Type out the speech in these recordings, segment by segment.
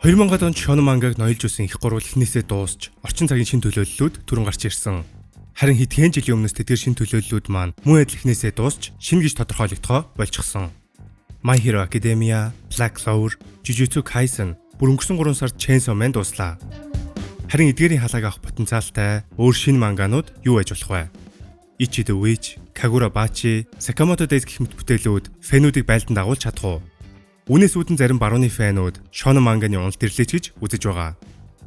2000 онд Shonen mangаг ноёлж үсэн их гурвал эхнээсээ дуусч орчин цагийн шин төлөөллүүд түрэн гарч ирсэн. Харин хэдхэн жилийн өмнөөс тэдгээр шин төлөөллүүд маань мөн адил эхнээсээ дуусч шинэ гэж тодорхойлогдохоо болчихсон. My Hero Academia, Black Clover, Jujutsu Kaisen бүр өнгөрсөн 3 сард Chainsaw Man дуслаа. Харин эдгээрийн халааг авах потенциалтай өөр шинэ манганууд юу байж болох вэ? Ichi the Witch, Kagurabachi, Sakamoto Days гэх мэт бүтээлүүд фэнүүдийг байлдан дагуулж чадах уу? Үүнээс үүдэн зарим барууны фэнүүд Shonen mangаны уналт ирлээч гэж үзэж байгаа.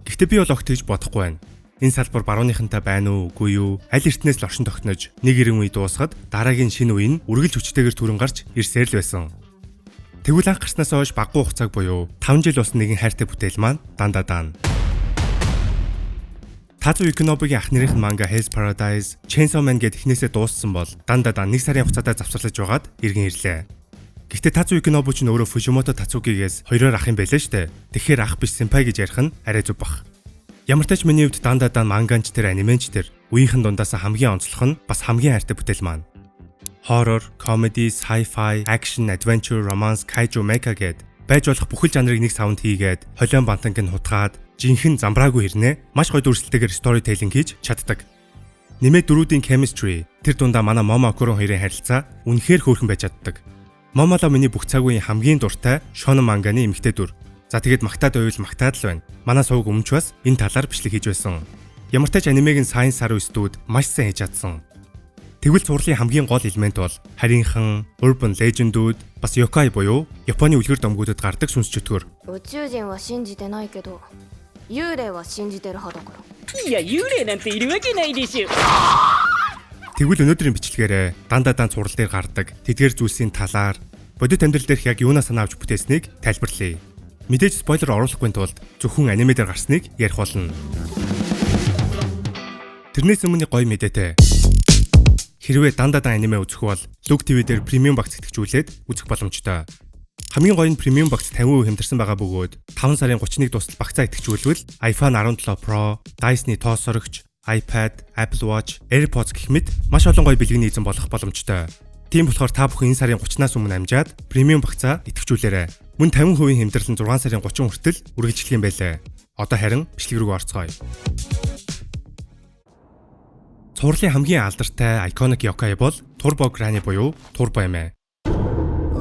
Гэхдээ би бол огт гэж бодохгүй байна. Энэ салбар барууныхантай байна уу, үгүй юу? Аль эртнээс л оршин тогтнож, нэг ирэн үе дуусахад дараагийн шинэ үе нь үргэлж хүчтэйгээр түрэн гарч ирсээр л байсан. Тэгвэл анх гарснаас хойш баггүй хугацааг буюу 5 жил болсон нэгэн хайртай бүтээл маань Dandadan. Татсу Икинобигийн ах нэрийнх нь манга Hell's Paradise, Chainsaw Man гэд эхнээсээ дууссан бол Dandadan 1 сарын хугацаатай завсарлаж байгаад иргэн ирлээ. Гэхдээ Татсу Икинобу ч өөрөө Fujimoto Tatsugigээс хоёроор ах юм байлаа штэ. Тэгэхээр ах биш сэмпай гэж ярих нь арай зүг бах. Ямар ч тач миний хувьд Dandadan манганч тэр анимеч тэр үеийнхэн дундаас хамгийн онцлог нь бас хамгийн хайртай бүтээл маань. Horror, comedy, sci-fi, action, adventure, romance, kaiju, mecha гэд байж болох бүхэл жанрыг нэг саунд хийгээд холион бантанг нь хутгаад жинхэнэ замбраагүй хэрнээ маш гоё дүрслэлтэйгээр storytelling хийж чаддаг. Нэмээд дөрүүдийн chemistry тэр дундаа манай Momo Okuro хоёрын харилцаа үнэхээр хөөрхөн байж чаддаг. Momolo миний бүх цаг үеийн хамгийн дуртай Shonen mangаны эмэгтэй дүр. За тэгээд магтаад байвал магтаад л байна. Манай сувг өмнөч бас энэ талаар бичлэг хийж байсан. Ямар ч тач анимегийн Science Saru студ маш сайн хийж чадсан. Тэгвэл цувралын хамгийн гол элемент бол харийнхан, urban legend-үүд бас yokai буюу Японы үлгэр домгуудад гардаг сүнс чөтгөр. Үчүүжин ва шинжидэないけど、幽霊は信じてる派だから。いや、幽霊なんているわけないでしょ。Тэгвэл өнөөдрийн бичлэгээрээ Dandadan цуврал дээр гардаг тэдгээр зүйлсийн талаар бодит амьдрал дээрх яг юунаас санаа авч бүтээснийг тайлбарлая. Мэдээж спойлер оруулахгүй тулд зөвхөн аниме дээр гарсныг ярих болно. Тэрнээс өмнө гоё мэдээтэй. Хэрвээ Dandadan аниме үзэх бол Look TV дээр премиум багц идэвхжүүлээд үзэх боломжтой. Хамгийн гоё нь премиум багц 50% хямдарсан байгаа бөгөөд 5 сарын 31-нд дуустал багцаа идэвхжүүлвэл iPhone 17 Pro, Dyson-ы тоос сорогч, iPad, Apple Watch, AirPods гэх мэт маш олон гоё бэлгэний эзэн болох боломжтой. Тийм болохоор та бүхэн энэ сарын 30-наас өмнө амжаад премиум багцаа идэвхжүүлээрэй. Мөн 50% хямдрал нь 6 сарын 30 хүртэл үргэлжлэх юм байлээ. Одоо харин бичлэг рүү орцгоё. Цувралын хамгийн алдартай iconic yokai бол Turbo Granny буюу Turbo эмээ.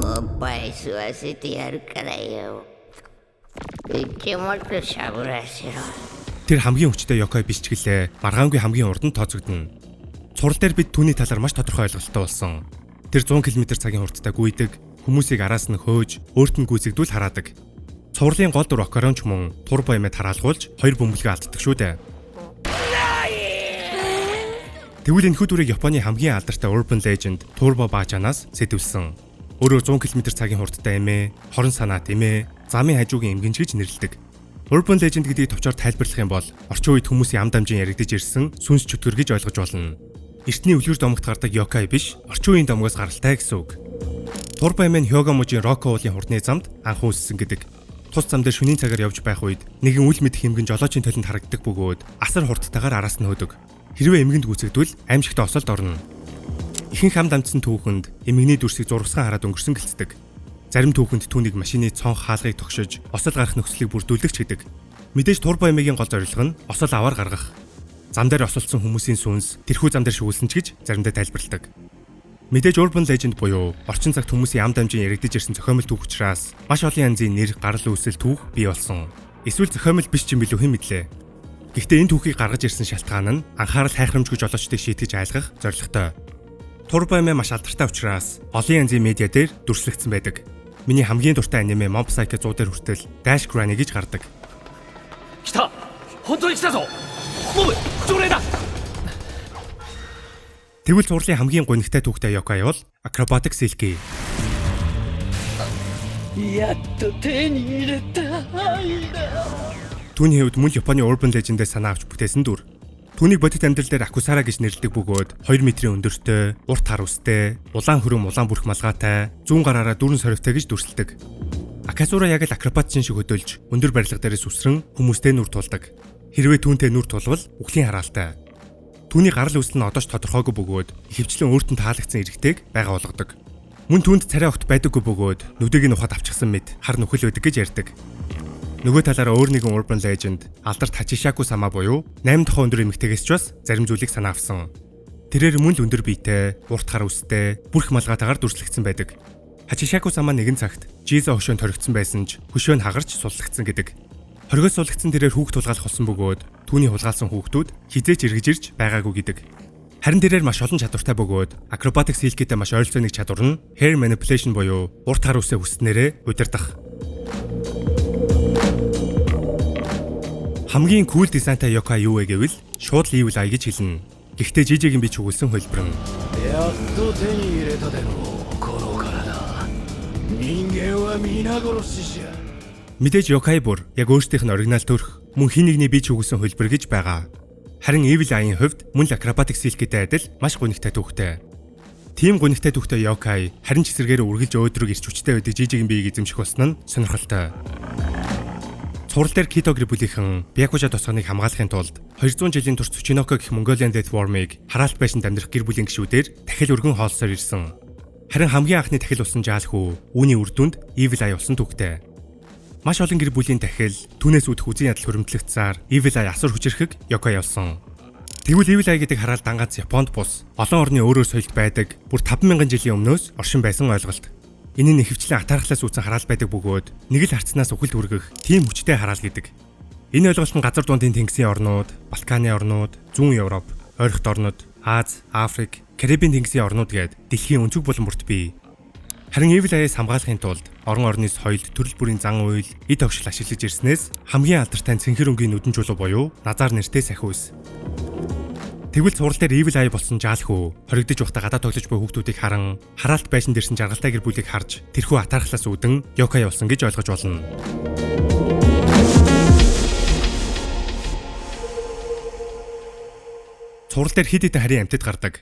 Оппай суасити яркараяо. Ичимото шаврасиро. Тэр хамгийн хүчтэй yokai биш ч гэлээ маргаангүй хамгийн урд нь тооцогдно. Цуврал дээр бид түүний талаар маш тодорхой ойлголттой болсон. Тэр 100 км цагийн хурдтай гүйдэг, хүмүүсийг араас нь хөөж, өөрт нь гүйцэгдүүл хараадаг. Цувралын гол дүр Okoroч мөн Turbo эмээ тараалгуулж хоёр бөмбөлгөө алддаг шүү дээ. Тэгвэл энэхүү дүрийг Японы хамгийн алдартай urban legend Turbo Baajanаас сэтвэлсэн. Өөрөөр 100 км цагийн хурдтай эмээ, хорон санаат эмээ, замын хажуугийн эмгэнж гэж нэрлэдэг. Urban legend гэдгийг товчоор тайлбарлах юм бол орчин үед хүмүүсийн ам дамжин яригдж ирсэн сүнс чөтгөр гэж ойлгож болно. Эртний үлгэр домогт гардаг yokai биш, орчин үеийн домгоос гаралтай гэсэн үг. Turbo эмээ Hyoga-мужийн Rocco уулын хурдны замд анх үүссэн гэдэг. Тус зам дээр шөнийн цагаар явж байх үед нэгэн үл мэдэх эмгэн жолоочийн толинд харагддаг бөгөөд асар хурдтайгаар араас нь хөөдөг. Хэрвээ эмгэнд гүйцэгдвэл аимшигт осолд орно. Ихэнх ам дамжсан түүхэнд эмгэний дүрсийг зургасхан хараад өнгөрсөн гэлцдэг. Зарим түүхэнд түүнийг машины цонх хаалгыг тогшиж, осол гарах нөхцөлийг бүрдүүлэгч гэдэг. Мэдээж Turbo эмээгийн гол зорилго нь осол аваар гаргах. Зам дээр осолцсон хүмүүсийн сүнс тэрхүү зам дээр шүүлсэн ч гэж заримдаа тайлбарладаг. Мэдээж urban legend буюу орчин цагт хүмүүсийн ам дамжин яригдж ирсэн зохиомл түүх учраас маш олон янзын нэр, гарал үүсэл түүх бий болсон. Эсвэл зохиомл биш ч юм билүү хэн мэдлээ. Гэхдээ энэ түүхийг гаргаж ирсэн шалтгаан нь анхаарал хайхрамжгүй жолоочдыг шийтгэж айлгах зорилготой. Turbo эмээ маш алдартай учраас олон янзын медиа дээр дүрслэгдсэн байдаг. Миний хамгийн дуртай аниме Mob Psycho 100 дээр хүртэл Dash Granny гэж гардаг. Кита! Хонтони кита зоо. Моб, журээда. Тэгвэл цувралын хамгийн гонигтай түүхтэй yokai бол Acrobatic Silky. Ятто тэни ирэта. Түүний хувьд мөн Японы urban legend-ээс санаа авч бүтээсэн дүр. Түүнийг бодит амьдрал дээр Akusara гэж нэрлэдэг бөгөөд 2 метрийн өндөртэй, урт хар үстэй, улаан хөрөм улаан бүрх малгайтай, зүүн гараараа дүүрэн сорвитой гэж дүрсэлдэг. Akasura яг л акробатчин шиг хөдөлж, өндөр барилга дээрээс үсрэн хүмүүстэй нүр тулдаг. Хэрвээ түүнтэй нүр тулвал үхлийн хараалтай. Түүний гарал үүсэл нь одоо ч тодорхойгүй бөгөөд ихэвчлэн өөртөө таалагдсан эрэгтэйг байгаа болгодог. Мөн түүнд царай огт байдаггүй бөгөөд нүдийг нь ухаад авчихсан мэд хар нүхэл байдаг гэж ярьдаг. Нөгөө талаараа өөр нэгэн urban legend алдарт Хачишаку сама буюу 8 дахь өндөр эмэгтэйгээс ч бас зарим зүйлийг санаа авсан. Тэрээр мөн л өндөр биетэй, урт хар үстэй, бүрх малгаатаагаар дүрслэгдсэн байдаг. Хачишаку сама нэгэн цагт Жиза хошоонд хоригдсон байсан ч хөшөө нь хагарч суллагдсан гэдэг. Хоригоос суллагдсан тэрээр хүүхд тулгаалах болсон бөгөөд түүний хулгайлсан хүүхдүүд хизээч эргэж ирж байгаагүй гэдэг. Харин тэрээр маш олон чадвартай бөгөөд акробатик силкэтэй маш ойролцоо нэг чадвар нь hair manipulation буюу урт хар үсээ хүснээрээ удирдах. Хамгийн cool дизайнтай Yokai юу вэ гэвэл шууд Evil Eye гэж хэлнэ. Гэхдээ жижигийн бич өгүүлсэн хөлбөр нь. やっと手に入れたでろうこの体人間は皆殺しじゃ Мэдээж Yokai бүр яг өөрсдийнх нь оригинал төрх мөн хин нэгний бич өгүүлсэн хөлбөр гэж байгаа. Харин Evil Eye-ийн хувьд мөн л акробатик силкэтэй адил маш гунигтай түүхтэй. Тийм гунигтай түүхтэй Yokai харин ч эсэргээр үргэлж өөдрөг ирч хүчтэй байдаг жижигэн биеийг эзэмших болсон нь сонирхолтой. Цуврал дээр Kitogri бүлийнхэн Byakuja тосгоныг хамгаалахын тулд 200 жилийн турш Tsuchinoko гэх Mongolian Death Worm-ыг хараалт байшинд амьдрах гэр бүлийн гишүүдээр дахил өргөн хоолсоор ирсэн. Харин хамгийн анхны дахил болсон жаал хүү үүний үр дүнд Evil Eye болсон түүхтэй. Маш олон гэр бүлийн дахил түүнээс үүдэх үзэн ядал хөрөмтлөгцсаар Evil Eye асар хүчрэхэг Yokai явсан. Тэгвэл Evil Eye гэдэг хараалт ганц Японд бус олон орны өөрөөр соёлд байдаг бүр 50000 жилийн өмнөөс оршин байсан ойлголт. Энэ нь ихэвчлэн атаархлаас үүдсэн хараал байдаг бөгөөд нэг л харцнаас үхэлд хүргэх тийм хүчтэй хараал гэдэг. Энэ ойлголт нь газар дундын тэнгисийн орнууд, Балканы орнууд, Зүүн Европ, Ойрхот орнууд, Аз, Африк, Карибын тэнгисийн орнууд гээд дэлхийн өнцөг булан бүрт бий. Харин Evil Eye-с хамгаалахын тулд орон орны соёлд төрөл бүрийн зан үйл, эд овшил ашиглаж ирснээс хамгийн алдартай цэнхэр өнгийн нүдэн чулуу буюу назар нэртэй сахиус. Тэгвэл цуврал дээр Evil Eye болсон жаал хүү хоригдож ухтаа гадаа тоглож буй хүүхдүүдийг харан хараалт байшин дээрсэн жаргалтай гэр бүлийг харж тэрхүү атаархлаас үүдэн Yokai болсон гэж ойлгож болно. Цуврал дээр хэд хэдэн харийн амьтад гардаг.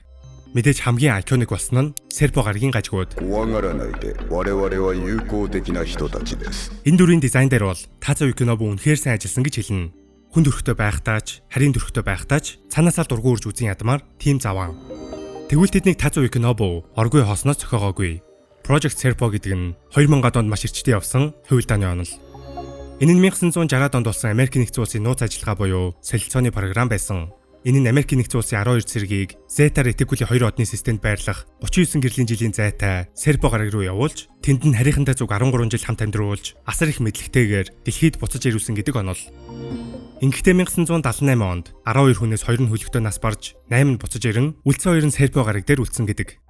Мэдээж хамгийн айконик болсон нь Serpo гарагийн гажгууд. 怖がらないで我々は友好的な人たちです Энэ дүрийн дизайн дээр бол Tazo Yukinobу үнэхээр сайн ажилласан гэж хэлнэ. Хүн төрхтэй байхтаач, харийн төрхтэй байхтаач цаанаасаа дургуун урж үзэн ядмаар тийм заван. Тэгвэл тэднийг Tazo Yukinobу оргүй хоосноос зохиогоогүй. Project Serpo гэдэг нь 2000-ад онд маш эрчтэй явсан хувилдааны онол. Энэ нь 1960-ад онд болсон Америк нэгдсэн улсын нууц ажиллагаа буюу солилцооны програм байсан. Энэ нь Америк нэгдсэн улсын 12 цэргийг Zeta Reticuli 2 одны системд байрлах 39 гэрлийн жилийн зайтай Serpo гараг руу явуулж, тэнд нь харийнхантай зүг 13 жил хамт амьдруулж, асар их мэдлэгтэйгээр дэлхийд буцаж ирүүлсэн гэдэг онол. Ингэхдээ 1978 онд 12 хүнээс 2 нь хөлөгтэй нас барж, 8 нь буцаж ирэн, үлдсэн 2 нь Serpo гараг дээр үлдсэн гэдэг.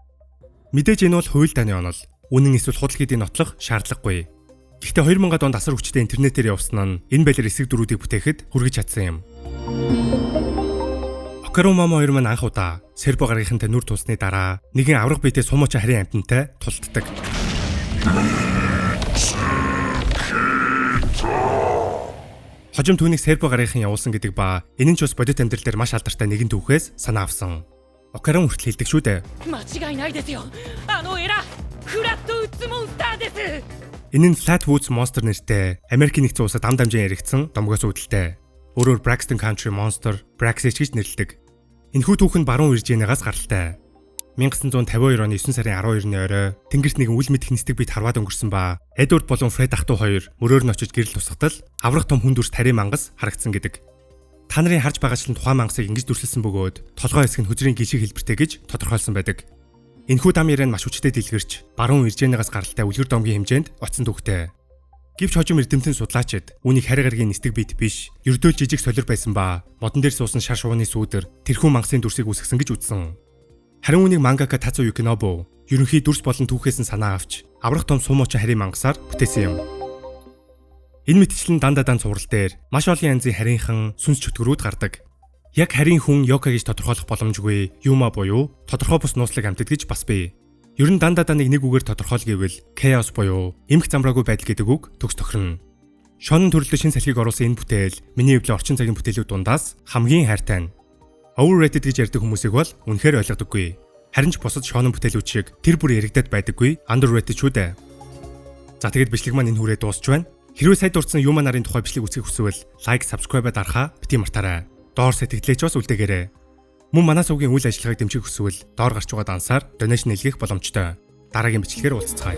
Мэдээж энэ бол хувилдааны онол. Үнэн эсвэл худал гэдгийг нотлох шаардлагагүй. Гэхдээ 2000-ад онд асар хүчтэй интернетээр явсан нь энэ байлэр эсрэг дүрүүдийг бүтээхэд хүргэж чадсан юм. Okaru Momo 2 маань анх удаа Serpo гарагийнхантай нүр тулсны дараа нэгэн аврах биетэй сумууча харийн амьтантай тулддаг. Хожим түүнийг Serpo гарагийнхан явуулсан гэдэг ба энэ нь ч бас бодит амьдрал дээр маш алдартай нэгэн түүхээс санаа авсан. Okaru хүртэл хэлдэг шүү дээ. 間違いないですよあのエラフラットウッズモンスターです Энэ нь Flatwoods Monster нэртэй Америк нэгдсэн улсад ам дамжин яригдсан домгоос үүдэлтэй. Өөрөөр Braxton Country Monster, Braxage гэж нэрлэдэг. Энэхүү түүх нь баруун Виржиниагаас гаралтай. 1952 оны 9 сарын 12-ны орой тэнгэрт нэгэн үл мэдэх нисдэг бит харваад өнгөрсөн ба Эдвард болон Фред ах 2 мөрөөр нь очиж гэрэл тусгатал аврах том хүн дүрс тарийн мангас харагдсан гэдэг. Та нарын харж байгаачлан тухайн мангасыг ингэж дүрслэлсэн бөгөөд толгой хэсэг нь хөзрийн гişиг хэлбэртэй гэж тодорхойлсон байдаг. Энэхүү дам яран маш хүчтэй дэлгэрч баруун Виржиниагаас гаралтай үлгэр домгийн хэмжээнд очсон түүхтэй. Гэвч хожим эрдэмтэн судлаачид үүнийг хари гарагийн нисдэг бит биш, ердөө жижиг солир байсан ба модон дээр суусан шар шувууны сүүдэр тэрхүү мангасын дүрсийг үүсгэсэн гэж үзсэн. Харин үүнийг мангака Tazo Yukinobу ерөнхий дүрс болон түүхээс нь санаа авч аврах том сумууча харийн мангасаар бүтээсэн юм. Энэ мэтчлэн дандадан цуврал дээр маш олон янзын харийнхан сүнс чөтгөрүүд гардаг. Яг харийн хүн Yokai гэж тодорхойлох боломжгүй Yuma буюу тодорхой бус нууцлаг амьтад гэж бас бий. Ер нь дандаданыг нэг үгээр тодорхойлгийвэл chaos буюу эмх замраагүй байдал гэдэг үг төгс тохирно. Шонон төрөлд шин салхийг оруулсан энэ бүтээл миний хувьд орчин цагийн бүтээлүүд дундаас хамгийн хайртай нь. Overrated гэж ярьдаг хүмүүсийг бол үнэхээр ойлгодоггүй. Харин ч бусад шонон бүтээлүүд шиг тэр бүр яригдаад байдаггүй underrated шүү дээ. За тэгээд бичлэг маань энэ хүрээ дуусч байна. Хэрвээ сая дурдсан Yuma нарын тухай бичлэг үзэх хүсвэл лайк, subscribe дарахаа бити мартаарай. Доор сэтгэлээч бас үлдээгээрэй. Мөн манай сувгийн үйл ажиллагааг дэмжих хүсвэл доор гарч байгаа дансаар донешн илгээх боломжтой. Дараагийн бичлэгээр уулзцгаая.